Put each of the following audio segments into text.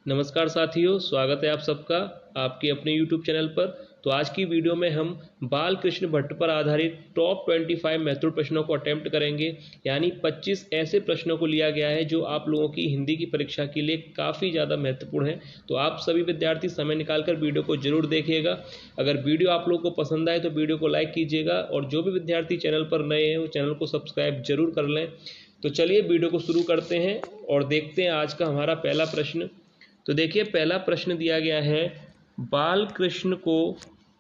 नमस्कार साथियों, स्वागत है आप सबका आपके अपने YouTube चैनल पर। तो आज की वीडियो में हम बाल कृष्ण भट्ट पर आधारित टॉप 25 मैथड प्रश्नों को अटेम्प्ट करेंगे। यानी 25 ऐसे प्रश्नों को लिया गया है जो आप लोगों की हिंदी की परीक्षा के लिए काफ़ी ज़्यादा महत्वपूर्ण है। तो आप सभी विद्यार्थी समय निकालकर वीडियो को जरूर देखिएगा। अगर वीडियो आप लोगों को पसंद आए तो वीडियो को लाइक कीजिएगा और जो भी विद्यार्थी चैनल पर नए हैं वो चैनल को सब्सक्राइब जरूर कर लें। तो चलिए वीडियो को शुरू करते हैं और देखते हैं आज का हमारा पहला प्रश्न। तो देखिए, पहला प्रश्न दिया गया है, बाल कृष्ण को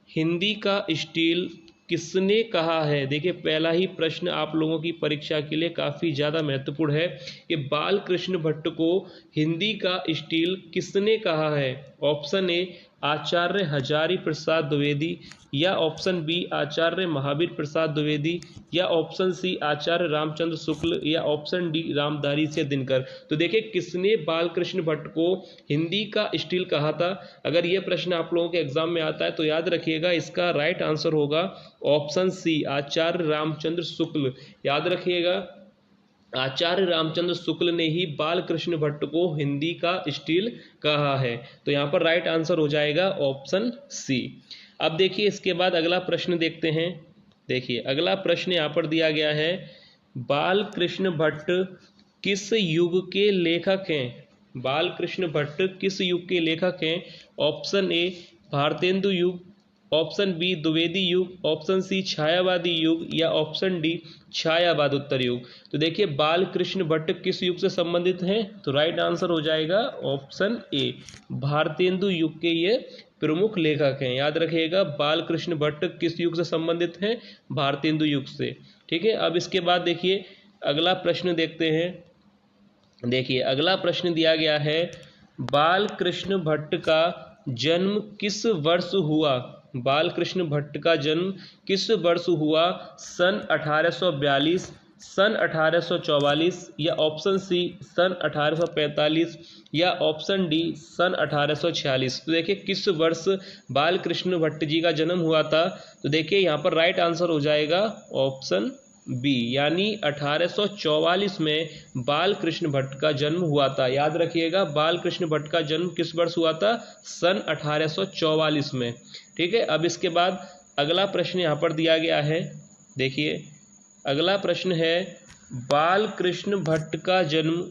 हिंदी का स्टील किसने कहा है। देखिए, पहला ही प्रश्न आप लोगों की परीक्षा के लिए काफ़ी ज़्यादा महत्वपूर्ण है कि बाल कृष्ण भट्ट को हिंदी का स्टील किसने कहा है। ऑप्शन ए आचार्य हजारी प्रसाद द्विवेदी, या ऑप्शन बी आचार्य महावीर प्रसाद द्विवेदी, या ऑप्शन सी आचार्य रामचंद्र शुक्ल, या ऑप्शन डी रामधारी से दिनकर। तो देखिए, किसने बालकृष्ण भट्ट को हिंदी का स्टील कहा था। अगर ये प्रश्न आप लोगों के एग्जाम में आता है तो याद रखिएगा, इसका राइट आंसर होगा ऑप्शन सी आचार्य रामचंद्र शुक्ल। याद रखिएगा, आचार्य रामचंद्र शुक्ल ने ही बालकृष्ण भट्ट को हिंदी का स्टील कहा है। तो यहाँ पर राइट आंसर हो जाएगा ऑप्शन सी। अब देखिए, इसके बाद अगला प्रश्न देखते हैं। देखिए, अगला प्रश्न यहाँ पर दिया गया है, बालकृष्ण भट्ट किस युग के लेखक हैं। बालकृष्ण भट्ट किस युग के लेखक हैं। ऑप्शन ए भारतेंदु युग, ऑप्शन बी द्विवेदी युग, ऑप्शन सी छायावादी युग, या ऑप्शन डी छायावाद उत्तर युग। तो देखिए, बालकृष्ण भट्ट किस युग से संबंधित हैं। तो राइट आंसर हो जाएगा ऑप्शन ए भारतेंदु युग के ये प्रमुख लेखक हैं। याद रखिएगा, बालकृष्ण भट्ट किस युग से संबंधित हैं, भारतेंदु युग से। ठीक है। अब इसके बाद देखिए, अगला प्रश्न देखते हैं। देखिए, अगला प्रश्न दिया गया है, बालकृष्ण भट्ट का जन्म किस वर्ष हुआ। बालकृष्ण भट्ट का जन्म किस वर्ष हुआ। सन 1842, सन 1844, या ऑप्शन सी सन 1845, या ऑप्शन डी सन 1846। तो देखिए, किस वर्ष बालकृष्ण भट्ट जी का जन्म हुआ था। तो देखिए, यहाँ पर राइट आंसर हो जाएगा ऑप्शन बी, यानी 1844 में बालकृष्ण भट्ट का जन्म हुआ था। याद रखिएगा, बालकृष्ण भट्ट का जन्म किस वर्ष हुआ था, सन 1844 में। ठीक है। अब इसके बाद अगला प्रश्न यहाँ पर दिया गया है। देखिए, अगला प्रश्न है, बालकृष्ण भट्ट का जन्म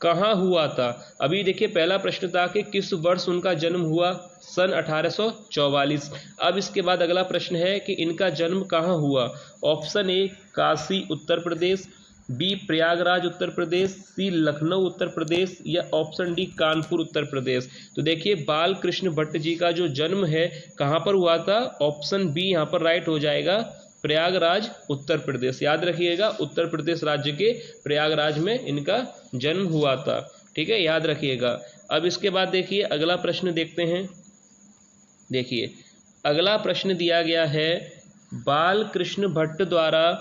कहाँ हुआ था। अभी देखिए, पहला प्रश्न था कि किस वर्ष उनका जन्म हुआ, सन 1844। अब इसके बाद अगला प्रश्न है कि इनका जन्म कहाँ हुआ। Option A Kashi Uttar Pradesh, B Prayagraj Uttar Pradesh, C Lucknow Uttar Pradesh, या ऑप्शन डी कानपुर उत्तर प्रदेश। तो देखिए, बालकृष्ण भट्ट जी का जो जन्म है कहाँ पर हुआ था। ऑप्शन बी यहाँ पर राइट हो जाएगा, प्रयागराज उत्तर प्रदेश। याद रखिएगा, उत्तर प्रदेश राज्य के प्रयागराज में इनका जन्म हुआ था। ठीक है, याद रखिएगा। अब इसके बाद देखिए, अगला प्रश्न देखते हैं। देखिए, अगला प्रश्न दिया गया है, बालकृष्ण भट्ट द्वारा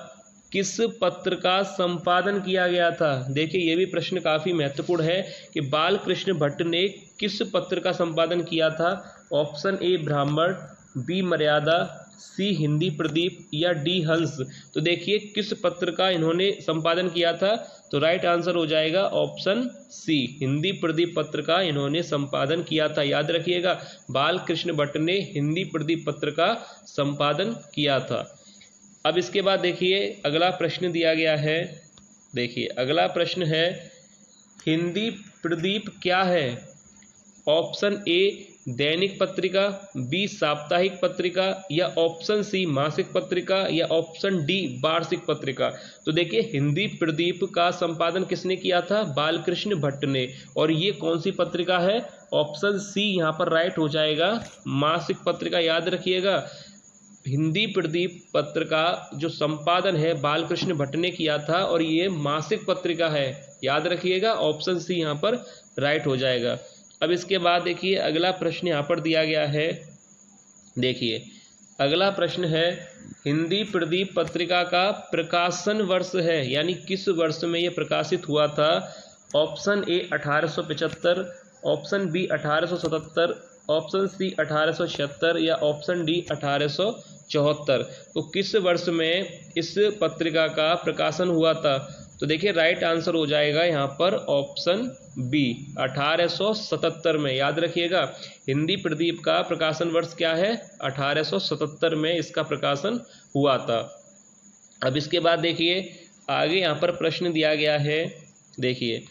किस पत्र का संपादन किया गया था। देखिए, ये भी प्रश्न काफ़ी महत्वपूर्ण है कि बालकृष्ण भट्ट ने किस पत्र का संपादन किया था। ऑप्शन ए ब्राह्मण, बी मर्यादा, सी हिंदी प्रदीप, या डी हंस। तो देखिए, किस पत्र का इन्होंने संपादन किया था। तो राइट आंसर हो जाएगा ऑप्शन सी हिंदी प्रदीप पत्र का इन्होंने संपादन किया था। याद रखिएगा, बालकृष्ण भट्ट ने हिंदी प्रदीप पत्र का संपादन किया था। अब इसके बाद देखिए, अगला प्रश्न दिया गया है। देखिए, अगला प्रश्न है, हिंदी प्रदीप क्या है। ऑप्शन ए दैनिक पत्रिका, बी साप्ताहिक पत्रिका, या ऑप्शन सी मासिक पत्रिका, या ऑप्शन डी वार्षिक पत्रिका। तो देखिए, हिंदी प्रदीप का संपादन किसने किया था, बालकृष्ण भट्ट ने। और ये कौन सी पत्रिका है। ऑप्शन सी यहाँ पर राइट हो जाएगा, मासिक पत्रिका। याद रखिएगा, हिंदी प्रदीप पत्र का जो संपादन है बालकृष्ण भट्ट ने किया था और ये मासिक पत्रिका है। याद रखिएगा, ऑप्शन सी यहाँ पर राइट हो जाएगा। अब इसके बाद देखिए, अगला प्रश्न यहाँ पर दिया गया है। देखिए, अगला प्रश्न है, हिंदी प्रदीप पत्रिका का प्रकाशन वर्ष है, यानी किस वर्ष में ये प्रकाशित हुआ था। Option A 1875, option B 1877, option C 1876, या ऑप्शन डी 1874। तो किस वर्ष में इस पत्रिका का प्रकाशन हुआ था। तो देखिए राइट आंसर हो जाएगा यहाँ पर ऑप्शन बी 1877 में। याद रखिएगा हिंदी प्रदीप का प्रकाशन वर्ष क्या है, 1877 में इसका प्रकाशन हुआ था। अब इसके बाद देखिए आगे यहाँ पर प्रश्न दिया गया है। देखिए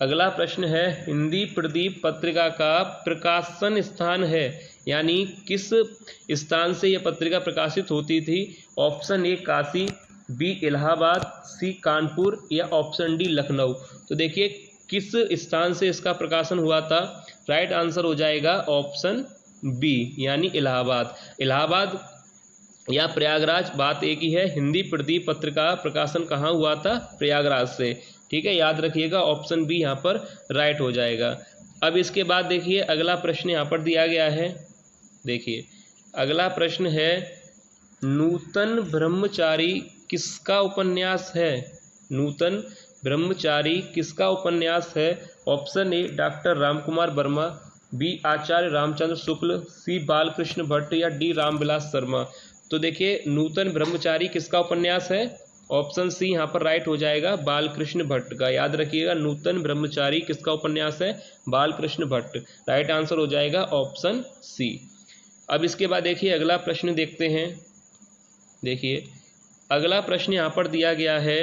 अगला प्रश्न है हिंदी प्रदीप पत्रिका का प्रकाशन स्थान है, यानी किस स्थान से यह पत्रिका प्रकाशित होती थी। Option A Kashi, B Allahabad, C Kanpur या ऑप्शन डी लखनऊ। तो देखिए किस स्थान से इसका प्रकाशन हुआ था, राइट आंसर हो जाएगा ऑप्शन बी यानी इलाहाबाद। इलाहाबाद या प्रयागराज बात एक ही है। हिंदी प्रदीप पत्रिका प्रकाशन कहाँ हुआ था, प्रयागराज से। ठीक है, याद रखिएगा ऑप्शन बी यहाँ पर राइट हो जाएगा। अब इसके बाद देखिए अगला प्रश्न यहाँ पर दिया गया है। देखिए अगला प्रश्न है नूतन ब्रह्मचारी किसका उपन्यास है। नूतन ब्रह्मचारी किसका उपन्यास है। Option A doctor Ramkumar Verma, B Acharya Ramchandra Shukla, C Balkrishna Bhatt या डी रामविलास शर्मा। तो देखिए नूतन ब्रह्मचारी किसका उपन्यास है, ऑप्शन सी यहाँ पर राइट हो जाएगा बालकृष्ण भट्ट का। याद रखिएगा नूतन ब्रह्मचारी किसका उपन्यास है, बालकृष्ण भट्ट। राइट आंसर हो जाएगा ऑप्शन सी। अब इसके बाद देखिए अगला प्रश्न देखते हैं। देखिए अगला प्रश्न यहाँ पर दिया गया है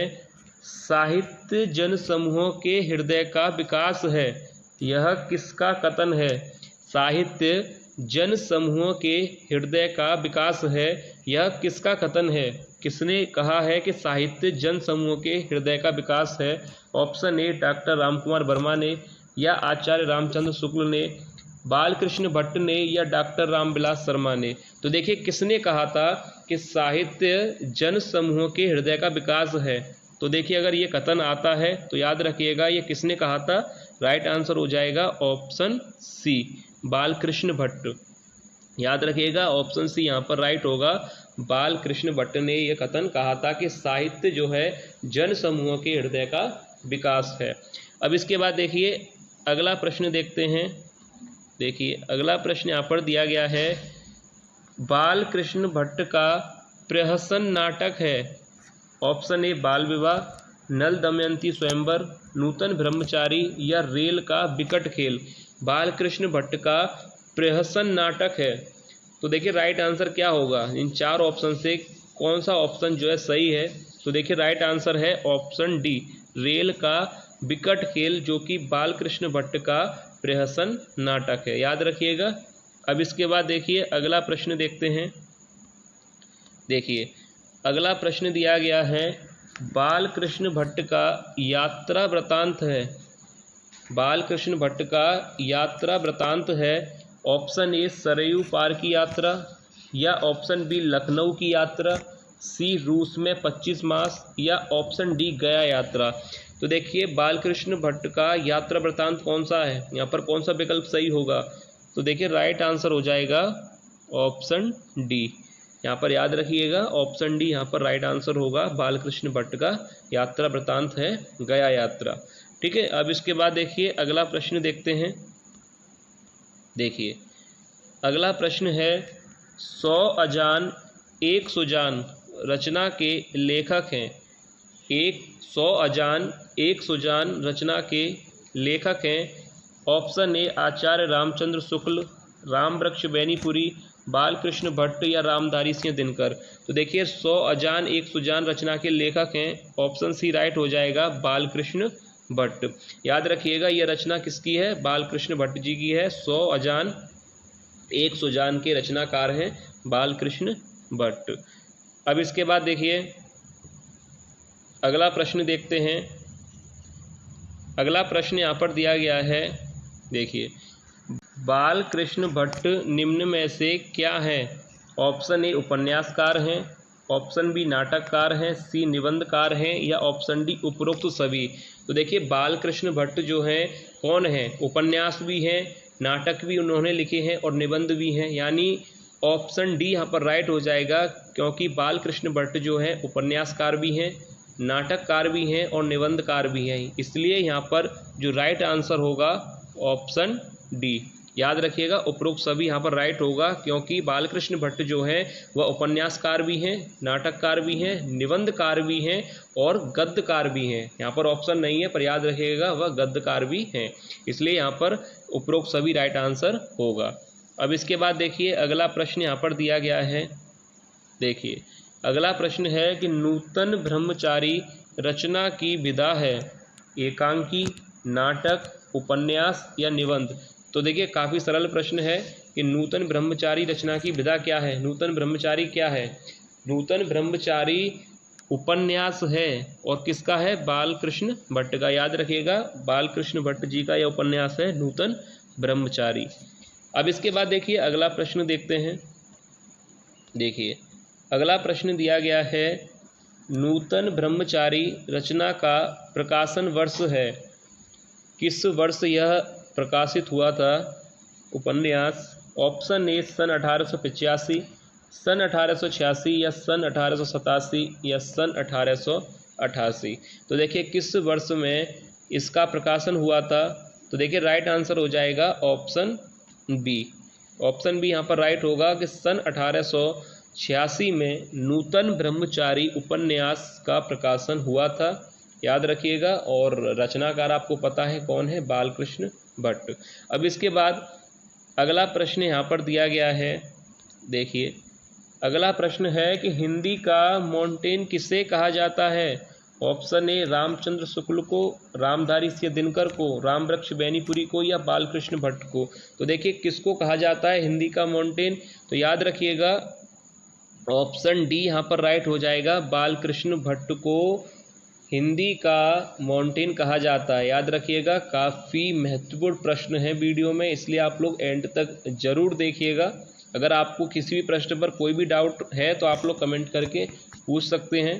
साहित्य जन समूहों के हृदय का विकास है, यह किसका कथन है। साहित्य जन समूहों के हृदय का विकास है, यह किसका कथन है। किसने कहा है कि साहित्य जन समूहों के हृदय का विकास है। Option A doctor Ramkumar Verma ने, या आचार्य रामचंद्र शुक्ल ने, बालकृष्ण भट्ट ने या डॉक्टर रामविलास शर्मा ने। तो देखिए किसने कहा था कि साहित्य जन समूहों के हृदय का विकास है। तो देखिए अगर ये कथन आता है तो याद रखिएगा ये किसने कहा था, राइट आंसर हो जाएगा ऑप्शन सी बालकृष्ण भट्ट। याद रखिएगा ऑप्शन सी यहाँ पर राइट होगा, बालकृष्ण भट्ट ने यह कथन कहा था कि साहित्य जो है जन समूहों के हृदय का विकास है। अब इसके बाद देखिए अगला प्रश्न देखते हैं। देखिए अगला प्रश्न यहाँ पर दिया गया है बालकृष्ण भट्ट का प्रहसन नाटक है। ऑप्शन ए बाल विवाह, नल दमयंती स्वयंवर, नूतन ब्रह्मचारी या रेल का विकट खेल। बालकृष्ण भट्ट का प्रहसन नाटक है। तो देखिए राइट आंसर क्या होगा, इन चार ऑप्शन से कौन सा ऑप्शन जो है सही है। तो देखिए राइट आंसर है ऑप्शन डी रेल का विकट खेल, जो कि बालकृष्ण भट्ट का प्रहसन नाटक है। याद रखिएगा। अब इसके बाद देखिए अगला प्रश्न देखते हैं। देखिए अगला प्रश्न दिया गया है बालकृष्ण भट्ट का यात्रा वृतांत है। बालकृष्ण भट्ट का यात्रा वृतांत है। ऑप्शन ए सरयू पार की यात्रा, या ऑप्शन बी लखनऊ की यात्रा, सी रूस में 25 मास या ऑप्शन डी गया यात्रा। तो देखिए बालकृष्ण भट्ट का यात्रा वृतांत कौन सा है, यहाँ पर कौन सा विकल्प सही होगा। तो देखिए राइट आंसर हो जाएगा ऑप्शन डी। यहाँ पर याद रखिएगा ऑप्शन डी यहाँ पर राइट आंसर होगा, बालकृष्ण भट्ट का यात्रा वृतांत है गया यात्रा। ठीक है, अब इसके बाद देखिए अगला प्रश्न देखते हैं। देखिए अगला प्रश्न है 100 अजान 1 सुजान रचना के लेखक हैं। 100 अजान 1 सुजान रचना के लेखक हैं। ऑप्शन ए आचार्य रामचंद्र शुक्ल, रामवृक्ष बेनीपुरी, बालकृष्ण भट्ट या रामधारी सिंह दिनकर। तो देखिए 100 अजान 1 सुजान रचना के लेखक हैं। ऑप्शन सी राइट हो जाएगा बालकृष्ण भट्ट। याद रखिएगा यह रचना किसकी है, बालकृष्ण भट्ट जी की है। 100 अजान 1 सुजान के रचनाकार हैं बालकृष्ण भट्ट। अब इसके बाद देखिए अगला प्रश्न देखते हैं। अगला प्रश्न यहाँ पर दिया गया है। देखिए बालकृष्ण भट्ट निम्न में से क्या हैं। ऑप्शन ए उपन्यासकार हैं, ऑप्शन बी नाटककार हैं, सी निबंधकार हैं या ऑप्शन डी उपरोक्त सभी। तो देखिए बालकृष्ण भट्ट जो हैं कौन हैं, उपन्यास भी हैं, नाटक भी उन्होंने लिखे हैं और निबंध भी हैं। यानी ऑप्शन डी यहाँ पर राइट हो जाएगा, क्योंकि बालकृष्ण भट्ट जो हैं उपन्यासकार भी हैं, नाटककार भी हैं और निबंधकार भी हैं। इसलिए यहाँ पर जो राइट आंसर होगा ऑप्शन डी। याद रखिएगा उपरोक्त सभी यहाँ पर राइट होगा, क्योंकि बालकृष्ण भट्ट जो हैं वह उपन्यासकार भी हैं, नाटककार भी हैं, निबंधकार भी हैं और गद्यकार भी हैं। यहाँ पर ऑप्शन नहीं है पर याद रखिएगा वह गद्यकार भी हैं, इसलिए यहाँ पर उपरोक्त सभी राइट आंसर होगा। अब इसके बाद देखिए अगला प्रश्न यहाँ पर दिया गया है। देखिए अगला प्रश्न है कि नूतन ब्रह्मचारी रचना की विधा है एकांकी, नाटक, उपन्यास या निबंध। तो देखिए काफ़ी सरल प्रश्न है कि नूतन ब्रह्मचारी रचना की विधा क्या है। नूतन ब्रह्मचारी क्या है? नूतन ब्रह्मचारी उपन्यास है और किसका है? बालकृष्ण भट्ट का। याद रखिएगा बालकृष्ण भट्ट जी का यह उपन्यास है नूतन ब्रह्मचारी। अब इसके बाद देखिए अगला प्रश्न देखते हैं। देखिए अगला प्रश्न दिया गया है नूतन ब्रह्मचारी रचना का प्रकाशन वर्ष है। किस वर्ष यह प्रकाशित हुआ था उपन्यास? ऑप्शन ए सन 1885, सन 1886 या सन 1887 या सन 1888। तो देखिए किस वर्ष में इसका प्रकाशन हुआ था? तो देखिए राइट आंसर हो जाएगा ऑप्शन बी। ऑप्शन बी यहाँ पर राइट होगा कि सन 1886 में नूतन ब्रह्मचारी उपन्यास का प्रकाशन हुआ था। याद रखिएगा और रचनाकार आपको पता है कौन है? बालकृष्ण भट्ट। अब इसके बाद अगला प्रश्न यहाँ पर दिया गया है। देखिए अगला प्रश्न है कि हिंदी का मोंटेन किसे कहा जाता है? ऑप्शन ए रामचंद्र शुक्ल को, रामधारी सिंह दिनकर को, रामवृक्ष बेनीपुरी को या बालकृष्ण भट्ट को। तो देखिए किसको कहा जाता है हिंदी का मोंटेन? तो याद रखिएगा ऑप्शन डी यहाँ पर राइट हो जाएगा, बालकृष्ण भट्ट को हिंदी का माउंटेन कहा जाता है। याद रखिएगा काफ़ी महत्वपूर्ण प्रश्न है वीडियो में, इसलिए आप लोग एंड तक ज़रूर देखिएगा। अगर आपको किसी भी प्रश्न पर कोई भी डाउट है तो आप लोग कमेंट करके पूछ सकते हैं।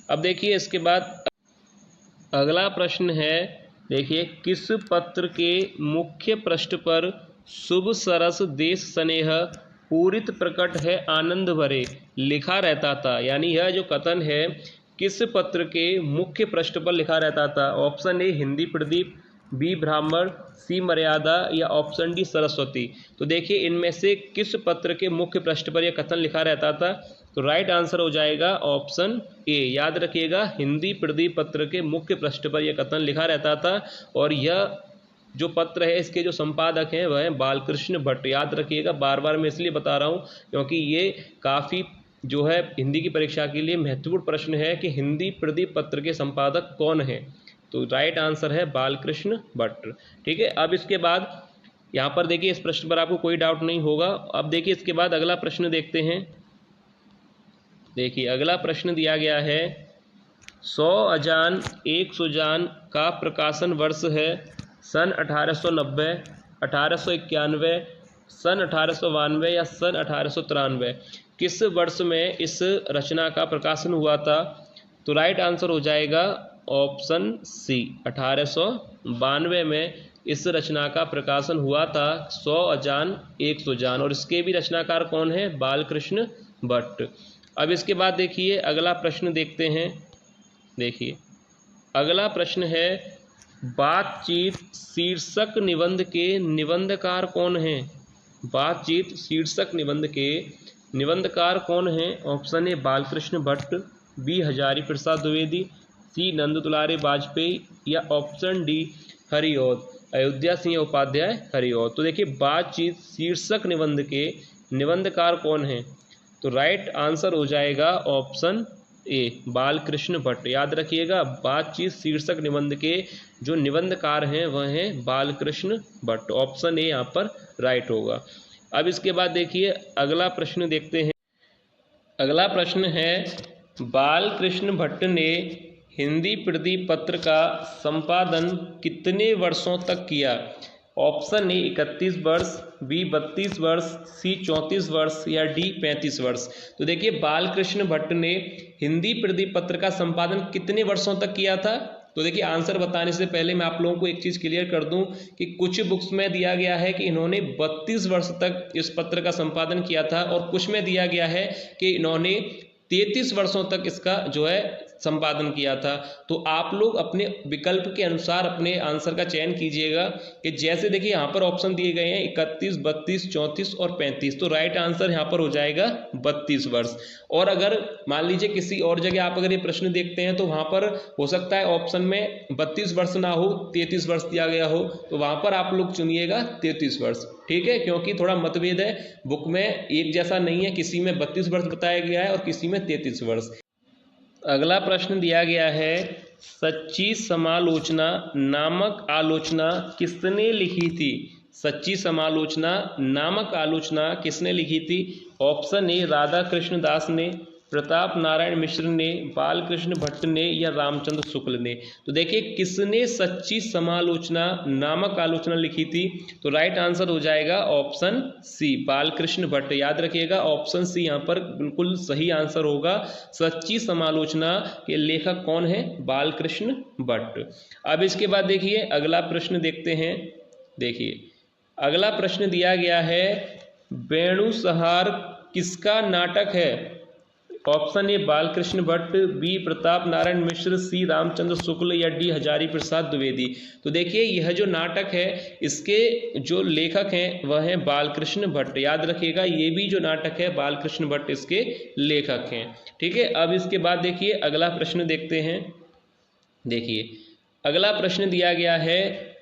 अब देखिए इसके बाद अगला प्रश्न है। देखिए किस पत्र के मुख्य पृष्ठ पर शुभ सरस देश स्नेह पूरित प्रकट है आनंद भरे लिखा रहता था? यानी यह जो कथन है किस पत्र के मुख्य पृष्ठ पर लिखा रहता था? Option A Hindi Pradeep, B Brahman, C मर्यादा या ऑप्शन डी सरस्वती। तो देखिए इनमें से किस पत्र के मुख्य पृष्ठ पर यह कथन लिखा रहता था? तो राइट आंसर हो जाएगा ऑप्शन ए। याद रखिएगा हिंदी प्रदीप पत्र के मुख्य पृष्ठ पर यह कथन लिखा रहता था और यह जो पत्र है इसके जो संपादक हैं वह हैं बालकृष्ण भट्ट। याद रखिएगा, बार बार मैं इसलिए बता रहा हूँ क्योंकि ये काफ़ी जो है हिंदी की परीक्षा के लिए महत्वपूर्ण प्रश्न है कि हिंदी प्रदीप पत्र के संपादक कौन है। तो राइट आंसर है बालकृष्ण भट्ट। ठीक है, अब इसके बाद यहाँ पर देखिए इस प्रश्न पर आपको कोई डाउट नहीं होगा। अब देखिए इसके बाद अगला प्रश्न देखते हैं। देखिए अगला प्रश्न दिया गया है 100 अजान 100 जान का प्रकाशन वर्ष है सन 1890, 1891, सन 1892 या सन 1893। किस वर्ष में इस रचना का प्रकाशन हुआ था? तो राइट आंसर हो जाएगा ऑप्शन सी, 1892 में इस रचना का प्रकाशन हुआ था 100 अजान 100 जान। और इसके भी रचनाकार कौन है? बालकृष्ण भट्ट। अब इसके बाद देखिए अगला प्रश्न देखते हैं। देखिए अगला प्रश्न है बातचीत शीर्षक निबंध के निबंधकार कौन हैं? बातचीत शीर्षक निबंध के निबंधकार कौन हैं? Option A Balkrishna Bhatt, B Hazari Prasad Dwivedi, C Nand Dulare Vajpeyi या ऑप्शन डी हरिऔध अयोध्या सिंह उपाध्याय हरिऔध। तो देखिए बातचीत शीर्षक निबंध के निबंधकार कौन हैं? तो राइट आंसर हो जाएगा ऑप्शन ए बालकृष्ण भट्ट। याद रखिएगा बातचीत शीर्षक निबंध के जो निबंधकार हैं वह हैं बालकृष्ण भट्ट। ऑप्शन ए यहाँ पर राइट होगा। अब इसके बाद देखिए अगला प्रश्न देखते हैं। अगला प्रश्न है बालकृष्ण भट्ट ने हिंदी प्रदीप पत्र का संपादन कितने वर्षों तक किया? ऑप्शन ए 31 वर्ष, बी 32 वर्ष, सी 34 वर्ष या डी 35 वर्ष। तो देखिए बालकृष्ण भट्ट ने हिंदी प्रदीप पत्र का संपादन कितने वर्षों तक किया था? तो देखिए आंसर बताने से पहले मैं आप लोगों को एक चीज़ क्लियर कर दूं कि कुछ बुक्स में दिया गया है कि इन्होंने 32 वर्ष तक इस पत्र का संपादन किया था और कुछ में दिया गया है कि इन्होंने 33 वर्षों तक इसका जो है संपादन किया था। तो आप लोग अपने विकल्प के अनुसार अपने आंसर का चयन कीजिएगा कि जैसे देखिए यहाँ पर ऑप्शन दिए गए हैं 31, 32, 34 और 35, तो राइट आंसर यहाँ पर हो जाएगा 32 वर्ष। और अगर मान लीजिए किसी और जगह आप अगर ये प्रश्न देखते हैं तो वहां पर हो सकता है ऑप्शन में 32 वर्ष ना हो, 33 वर्ष दिया गया हो, तो वहां पर आप लोग चुनिएगा 33 वर्ष, ठीक है, क्योंकि थोड़ा मतभेद है, बुक में एक जैसा नहीं है, किसी में 32 वर्ष बताया गया है और किसी में 33 वर्ष। अगला प्रश्न दिया गया है, सच्ची समालोचना नामक आलोचना किसने लिखी थी? सच्ची समालोचना नामक आलोचना किसने लिखी थी? ऑप्शन ए राधा कृष्ण दास ने, प्रताप नारायण मिश्र ने, बालकृष्ण भट्ट ने या रामचंद्र शुक्ल ने। तो देखिए किसने सच्ची समालोचना नामक आलोचना लिखी थी? तो राइट आंसर हो जाएगा ऑप्शन सी, बालकृष्ण भट्ट। याद रखिएगा ऑप्शन सी यहाँ पर बिल्कुल सही आंसर होगा। सच्ची समालोचना के लेखक कौन है? बालकृष्ण भट्ट। अब इसके बाद देखिए अगला प्रश्न देखते हैं। देखिए अगला प्रश्न दिया गया है, वेणुसंहार किसका नाटक है? Option A Balkrishna Bhatt, B Pratap Narayan Mishra, C Ramchandra Shukla या डी हजारी प्रसाद द्विवेदी। तो देखिए यह जो नाटक है इसके जो लेखक हैं वह हैं बालकृष्ण भट्ट। याद रखिएगा ये भी जो नाटक है बालकृष्ण भट्ट इसके लेखक हैं, ठीक है। अब इसके बाद देखिए अगला प्रश्न देखते हैं। देखिए अगला प्रश्न दिया गया है,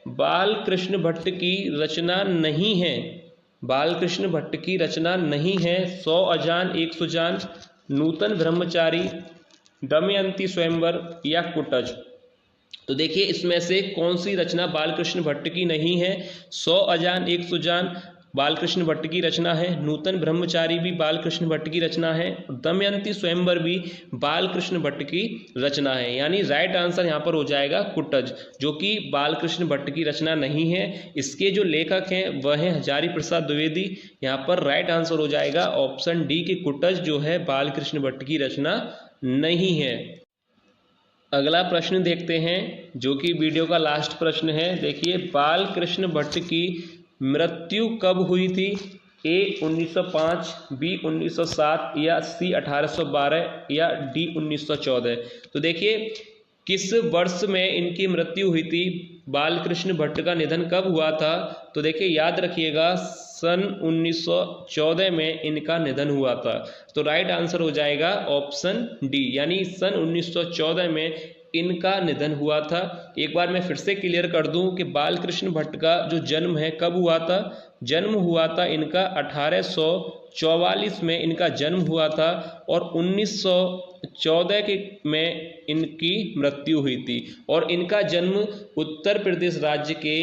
बालकृष्ण भट्ट की रचना नहीं है, बालकृष्ण भट्ट की रचना नहीं है 100 अजान 1 सुजान, नूतन ब्रह्मचारी, दमयंती स्वयंवर या कुटज। तो देखिए इसमें से कौन सी रचना बालकृष्ण भट्ट की नहीं है? 100 अजान 1 सुजान बालकृष्ण भट्ट की रचना है, नूतन ब्रह्मचारी भी बालकृष्ण भट्ट की रचना है, दमयंती स्वयंवर भी बालकृष्ण भट्ट की रचना है। यानी राइट आंसर यहाँ पर हो जाएगा कुटज, जो कि बालकृष्ण भट्ट की रचना नहीं है। इसके जो लेखक हैं वह हैं हजारी प्रसाद द्विवेदी। यहाँ पर राइट आंसर हो जाएगा ऑप्शन डी की कुटज जो है बालकृष्ण भट्ट की रचना नहीं है। अगला प्रश्न देखते हैं जो कि वीडियो का लास्ट प्रश्न है। देखिए बालकृष्ण भट्ट की मृत्यु कब हुई थी? ए 1905, बी 1907 या सी 1812 या डी 1914। तो देखिए किस वर्ष में इनकी मृत्यु हुई थी? बालकृष्ण भट्ट का निधन कब हुआ था? तो देखिए याद रखिएगा सन 1914 में इनका निधन हुआ था। तो राइट आंसर हो जाएगा ऑप्शन डी, यानी सन 1914 में इनका निधन हुआ था। एक बार मैं फिर से क्लियर कर दूं कि बालकृष्ण भट्ट का जो जन्म है कब हुआ था? जन्म हुआ था इनका 1844 में इनका जन्म हुआ था और 1914 में इनकी मृत्यु हुई थी। और इनका जन्म उत्तर प्रदेश राज्य के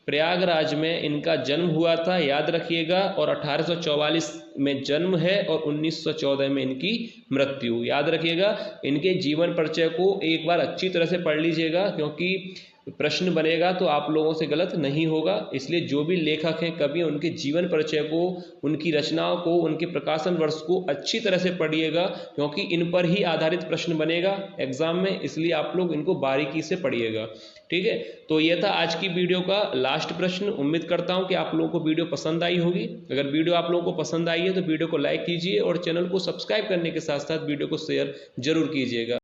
प्रयागराज में इनका जन्म हुआ था, याद रखिएगा। और 1844 में जन्म है और 1914 में इनकी मृत्यु। याद रखिएगा इनके जीवन परिचय को एक बार अच्छी तरह से पढ़ लीजिएगा, क्योंकि प्रश्न बनेगा तो आप लोगों से गलत नहीं होगा। इसलिए जो भी लेखक हैं कभी उनके जीवन परिचय को, उनकी रचनाओं को, उनके प्रकाशन वर्ष को अच्छी तरह से पढ़िएगा, क्योंकि इन पर ही आधारित प्रश्न बनेगा एग्जाम में। इसलिए आप लोग इनको बारीकी से पढ़िएगा, ठीक है। तो यह था आज की वीडियो का लास्ट प्रश्न। उम्मीद करता हूं कि आप लोगों को वीडियो पसंद आई होगी। अगर वीडियो आप लोगों को पसंद आई है तो वीडियो को लाइक कीजिए और चैनल को सब्सक्राइब करने के साथ साथ वीडियो को शेयर जरूर कीजिएगा।